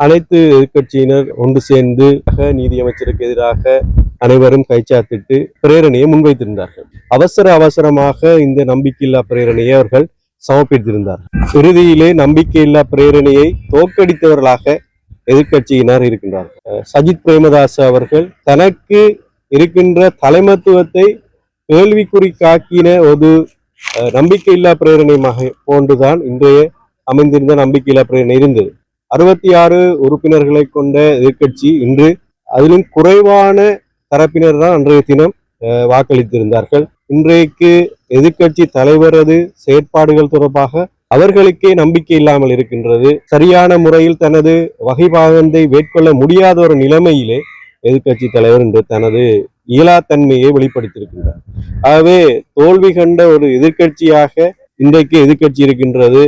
அனைத்து எதிர்க்கட்சியினர் ஒன்று சேர்ந்து நீதியமைச்சருக்கு எதிராக அனைவரும் கைச்சாத்திட்டு பிரேரணையை முன்வைத்திருந்தார்கள். அவசரமாக இந்த நம்பிக்கையில்லா பிரேரணையை அவர்கள் சமர்ப்பித்திருந்தார்கள். இறுதியிலே நம்பிக்கையில்லா பிரேரணையை தோற்கடித்தவர்களாக எதிர்க்கட்சியினர் இருக்கின்றார்கள். சஜித் பிரேமதாச அவர்கள் தனக்கு இருக்கின்ற தலைமத்துவத்தை கேள்விக்குறிக்காக்கின ஒரு நம்பிக்கையில்லா பிரேரணையாக போன்றுதான் இன்றைய அமைந்திருந்த நம்பிக்கையில்லா பிரேரணை இருந்தது. 66 உறுப்பினர்களை கொண்ட எதிர்க்கட்சி இன்று அதிலும் குறைவான தரப்பினர் தான் அன்றைய தினம் வாக்களித்திருந்தார்கள். இன்றைக்கு எதிர்க்கட்சி தலைவரது செயற்பாடுகள் தொடர்பாக அவர்களுக்கே நம்பிக்கை இல்லாமல் இருக்கின்றது. சரியான முறையில் தனது வகைபாகத்தை மேற்கொள்ள முடியாத ஒரு நிலைமையிலே எதிர்க்கட்சி தலைவர் இன்று தனது இயலாத்தன்மையை வெளிப்படுத்தியிருக்கின்றார். ஆகவே தோல்வி கண்ட ஒரு எதிர்க்கட்சியாக இன்றைக்கு எதிர்க்கட்சி இருக்கின்றது.